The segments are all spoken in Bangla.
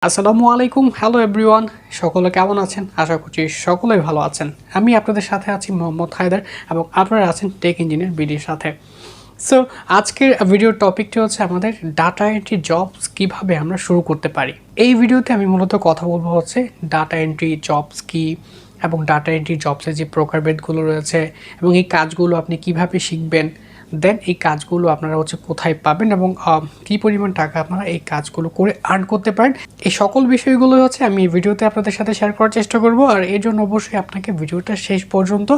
আসসালামু আলাইকুম, হ্যালো এভরিওয়ান। সকলে কেমন আছেন? আশা করছি সকলেই ভালো আছেন। আমি আপনাদের সাথে আছি মোহাম্মদ হায়দার এবং আপনারা আছেন টেক ইঞ্জিনিয়ার বিডির সাথে। সো আজকের ভিডিওর টপিকটি হচ্ছে আমাদের ডাটা এন্ট্রি জবস কিভাবে আমরা শুরু করতে পারি। এই ভিডিওতে আমি মূলত কথা বলবো হচ্ছে ডাটা এন্ট্রি জবস কি এবং ডাটা এন্ট্রি জবসের যে প্রকারভেদগুলো রয়েছে এবং এই কাজগুলো আপনি কিভাবে শিখবেন, দেন এই কাজগুলো আপনারা হচ্ছে কোথায় পাবেন এবং কী পরিমাণ টাকা আপনারা এই কাজগুলো করে আর্ন করতে পারেন। এই সকল বিষয়গুলো হচ্ছে আমি এই ভিডিওতে আপনাদের সাথে শেয়ার করার চেষ্টা করব, আর এর জন্য অবশ্যই আপনাকে ভিডিওটা শেষ পর্যন্ত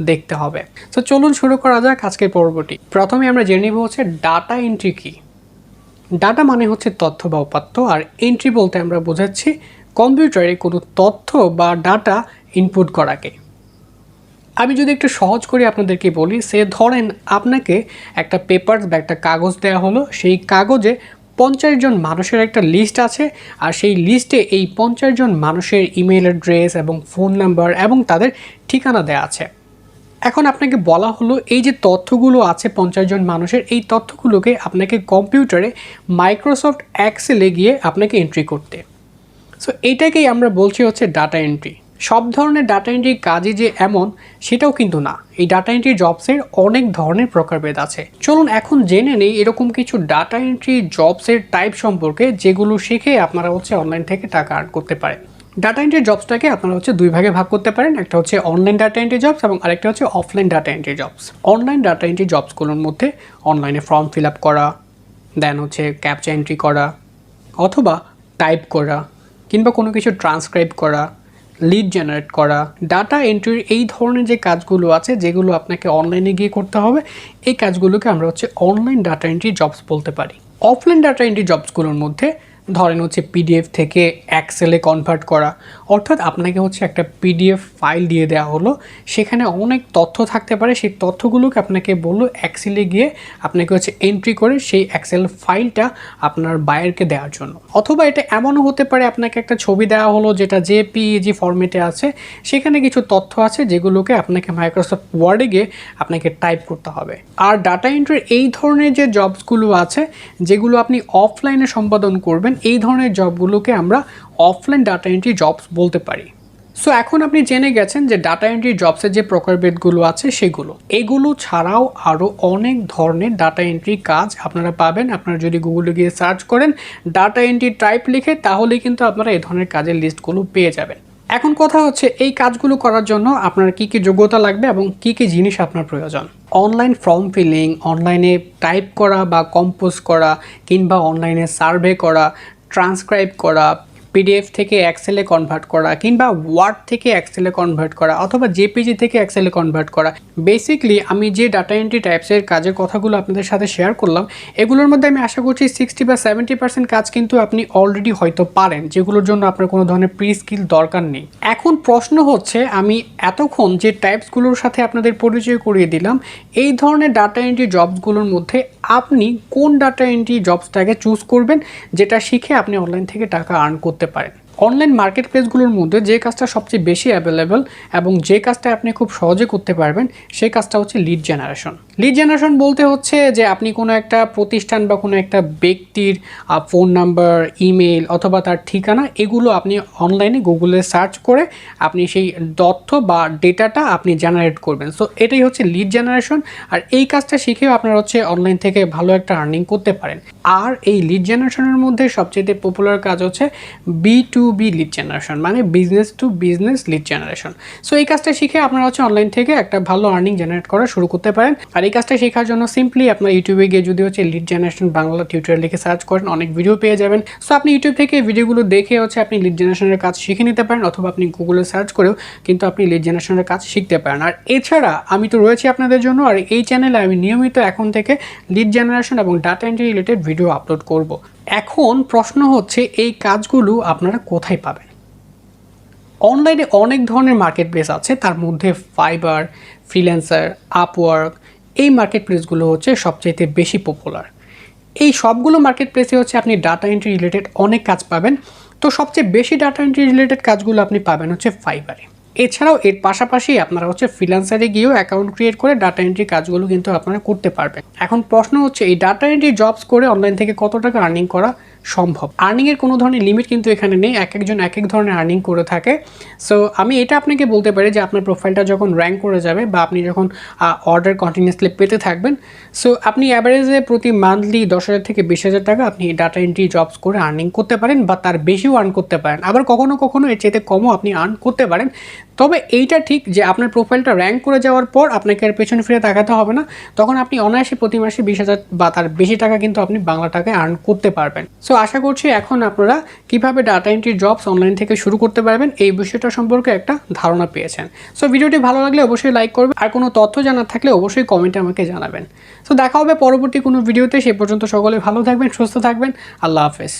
দেখতে হবে। তো চলুন শুরু করা যাক আজকের পর্বটি। প্রথমে আমরা জেনে নেব হচ্ছে ডাটা এন্ট্রি কী। ডাটা মানে হচ্ছে তথ্য বা উপাত্ত, আর এন্ট্রি বলতে আমরা বোঝাচ্ছি কম্পিউটারে কোনো তথ্য বা ডাটা ইনপুট করাকে। আমি যদি একটু সহজ করে আপনাদেরকে বলি, সে ধরেন আপনাকে একটা পেপারস বা একটা কাগজ দেওয়া হলো, সেই কাগজে 50 জন মানুষের একটা লিস্ট আছে, আর সেই লিস্টে এই 50 জন মানুষের ইমেল অ্যাড্রেস এবং ফোন নাম্বার এবং তাদের ঠিকানা দেওয়া আছে। এখন আপনাকে বলা হলো এই যে তথ্যগুলো আছে 50 জন মানুষের, এই তথ্যগুলোকে আপনাকে কম্পিউটারে মাইক্রোসফট এক্সেলে গিয়ে আপনাকে এন্ট্রি করতে। সো এইটাকেই আমরা বলছি হচ্ছে ডাটা এন্ট্রি। সব ধরনের ডাটা এন্ট্রির কাজই যে এমন সেটাও কিন্তু না, এই ডাটা এন্ট্রি জবসের অনেক ধরনের প্রকারভেদ আছে। চলুন এখন জেনে নেই এরকম কিছু ডাটা এন্ট্রি জবসের টাইপ সম্পর্কে, যেগুলো শিখে আপনারা হচ্ছে অনলাইন থেকে টাকা আর্ন করতে পারেন। ডাটা এন্ট্রি জবসটাকে আপনারা হচ্ছে দুই ভাগে ভাগ করতে পারেন, একটা হচ্ছে অনলাইন ডাটা এন্ট্রি জবস এবং আরেকটা হচ্ছে offline data entry jobs. Online data entry জবসগুলোর মধ্যে অনলাইনে ফর্ম ফিল আপ করা, দেন হচ্ছে ক্যাপচা এন্ট্রি করা অথবা টাইপ করা, কিংবা কোনো কিছু ট্রান্সক্রাইব করা, লিড জেনারেট করা। ডাটা এন্ট্রির এই ধরনের যে কাজগুলো আছে যেগুলো আপনাকে অনলাইনে গিয়ে করতে হবে, এই কাজগুলোকে আমরা হচ্ছে অনলাইন ডাটা এন্ট্রি জবস বলতে পারি। অফলাইন ডাটা এন্ট্রি জবসগুলোর মধ্যে ধরেন হচ্ছে পিডিএফ থেকে এক্সেলে কনভার্ট করা, অর্থাৎ আপনাকে হচ্ছে একটা পিডিএফ ফাইল দিয়ে দেওয়া হলো, সেখানে অনেক তথ্য থাকতে পারে, সেই তথ্যগুলোকে আপনাকে বললো এক্সেলে গিয়ে আপনাকে হচ্ছে এন্ট্রি করে সেই এক্সেল ফাইলটা আপনার বায়ারকে দেওয়ার জন্য। অথবা এটা এমনও হতে পারে আপনাকে একটা ছবি দেওয়া হলো যেটা জেপিইজি ফরম্যাটে আছে, সেখানে কিছু তথ্য আছে যেগুলোকে আপনাকে মাইক্রোসফট ওয়ার্ডে গিয়ে আপনাকে টাইপ করতে হবে। আর ডাটা এন্ট্রির এই ধরনের যে জবসগুলো আছে যেগুলো আপনি অফলাইনে সম্পাদন করবেন, এই ধরনের জবগুলোকে আমরা অফলাইন ডাটা এন্ট্রি জবস বলতে পারি। সো এখন আপনি জেনে গেছেন যে ডাটা এন্ট্রি জবসের যে প্রকারভেদগুলো আছে সেগুলো। এগুলো ছাড়াও আরও অনেক ধরনের ডাটা এন্ট্রি কাজ আপনারা পাবেন। আপনারা যদি গুগলে গিয়ে সার্চ করেন ডাটা এন্ট্রি টাইপ লিখে, তাহলেই কিন্তু আপনারা এই ধরনের কাজের লিস্টগুলো পেয়ে যাবেন। এখন কথা হচ্ছে এই কাজগুলো করার জন্য আপনার কী কী যোগ্যতা লাগবে এবং কী কী জিনিস আপনার প্রয়োজন। অনলাইন ফর্ম ফিলিং, অনলাইনে টাইপ করা বা কম্পোজ করা, কিংবা অনলাইনে সার্ভে করা, ট্রান্সক্রাইব করা, পিডিএফ থেকে এক্সেলে কনভার্ট করা, কিংবা ওয়ার্ড থেকে এক্সেলে কনভার্ট করা, অথবা জেপিজি থেকে এক্সেলে কনভার্ট করা। বেসিকলি আমি যে ডাটা এন্ট্রি টাইপসের কাজের কথাগুলো আপনাদের সাথে শেয়ার করলাম, এগুলোর মধ্যে আমি আশা করছি 60 বা 70% কাজ কিন্তু আপনি অলরেডি হয়তো পারেন, যেগুলোর জন্য আপনার কোনো ধরনের প্রি স্কিল দরকার নেই। এখন প্রশ্ন হচ্ছে, আমি এতক্ষণ যে টাইপসগুলোর সাথে আপনাদের পরিচয় করিয়ে দিলাম, এই ধরনের ডাটা এন্ট্রি জবসগুলোর মধ্যে আপনি কোন ডাটা এন্ট্রি জবসটাকে চুজ করবেন, যেটা শিখে আপনি অনলাইন থেকে টাকা আর্ন করতে পারেন। অনলাইন মার্কেট প্লেসগুলোর মধ্যে যে কাজটা সবচেয়ে বেশি অ্যাভেলেবেল এবং যে কাজটা আপনি খুব সহজে করতে পারবেন, সেই কাজটা হচ্ছে লিড জেনারেশন। লিড জেনারেশন বলতে হচ্ছে যে আপনি কোনো একটা প্রতিষ্ঠান বা কোনো একটা ব্যক্তির ফোন নাম্বার, ইমেল অথবা তার ঠিকানা, এগুলো আপনি অনলাইনে গুগলে সার্চ করে আপনি সেই তথ্য বা ডেটাটা আপনি জেনারেট করবেন। সো এটাই হচ্ছে লিড জেনারেশন, আর এই কাজটা শিখেও আপনারা হচ্ছে অনলাইন থেকে ভালো একটা আর্নিং করতে পারেন। আর এই লিড জেনারেশনের মধ্যে সবচেয়ে পপুলার কাজ হচ্ছে B2B লিড জেনারেশন, মানে business to business lead generation. So এই কাজটা শিখে আপনারা হচ্ছে অনলাইন থেকে একটা ভালো আর্নিং জেনারেট করা শুরু করতে পারেন। আর এই কাজটা শেখার জন্য সিম্পলি আপনার ইউটিউবে গিয়ে যদি হচ্ছে লিড জেনারেশন বাংলা টিউটোরিয়াল লিখে সার্চ করেন, অনেক ভিডিও পেয়ে যাবেন। সো আপনি ইউটিউব থেকে ভিডিওগুলো দেখে হচ্ছে আপনি লিড জেনারেশনের কাজ শিখে নিতে পারেন, অথবা আপনি গুগলে সার্চ করেও কিন্তু আপনি লিড জেনারেশনের কাজ শিখতে পারেন। আর এছাড়া আমি তো রয়েছি আপনাদের জন্য, আর এই চ্যানেলে আমি নিয়মিত এখন থেকে লিড জেনারেশন এবং data entry related video upload করব। এখন প্রশ্ন হচ্ছে এই কাজগুলো আপনারা কোথায় পাবেন। অনলাইনে অনেক ধরনের মার্কেট প্লেস আছে, তার মধ্যে ফাইবার, ফ্রিল্যান্সার, আপওয়ার্ক, এই মার্কেট প্লেসগুলো হচ্ছে সবচাইতে বেশি পপুলার। এই সবগুলো মার্কেট প্লেসে হচ্ছে আপনি ডাটা এন্ট্রি রিলেটেড অনেক কাজ পাবেন। তো সবচেয়ে বেশি ডাটা এন্ট্রি রিলেটেড কাজগুলো আপনি পাবেন হচ্ছে ফাইবারে। এছাড়াও এর পাশাপাশি আপনারা হচ্ছে ফ্রিল্যান্সারে গিয়েও অ্যাকাউন্ট ক্রিয়েট করে ডাটা এন্ট্রি কাজগুলো কিন্তু আপনারা করতে পারবেন। এখন প্রশ্ন হচ্ছে এই ডাটা এন্ট্রি জবস করে অনলাইন থেকে কত টাকা আর্নিং করা সম্ভব। আর্নিংয়ের কোনো ধরনের লিমিট কিন্তু এখানে নেই, এক একজন এক এক ধরনের আর্নিং করে থাকে। সো আমি এটা আপনাকে বলতে পারি যে আপনার প্রোফাইলটা যখন র্যাঙ্ক করে যাবে বা আপনি যখন অর্ডার কন্টিনিউয়াসলি পেতে থাকবেন, সো আপনি অ্যাভারেজে প্রতি মান্থলি 10,000 থেকে 20,000 টাকা আপনি ডাটা এন্ট্রি জবস করে আর্নিং করতে পারেন বা তার বেশিও আর্ন করতে পারেন। আবার কখনো কখনো এর চাইতে কমও আপনি আর্ন করতে পারেন। তবে এইটা ঠিক যে আপনার প্রোফাইলটা র্যাঙ্ক করে যাওয়ার পর আপনাকে আর পেছনে ফিরে তাকাতে হবে না, তখন আপনি অনায়াসে প্রতি মাসে 20,000 বা তার বেশি টাকা কিন্তু আপনি বাংলা টাকায় আর্ন করতে পারবেন। সো আশা করছি এখন আপনারা কীভাবে ডাটা এন্ট্রি জবস অনলাইন থেকে শুরু করতে পারবেন এই বিষয়টা সম্পর্কে একটা ধারণা পেয়েছেন। সো ভিডিওটি ভালো লাগলে অবশ্যই লাইক করবেন, আর কোনো তথ্য জানার থাকলে অবশ্যই কমেন্টে আমাকে জানাবেন। সো দেখা হবে পরবর্তী কোনো ভিডিওতে, সে পর্যন্ত সকলে ভালো থাকবেন, সুস্থ থাকবেন। আল্লাহ হাফেজ।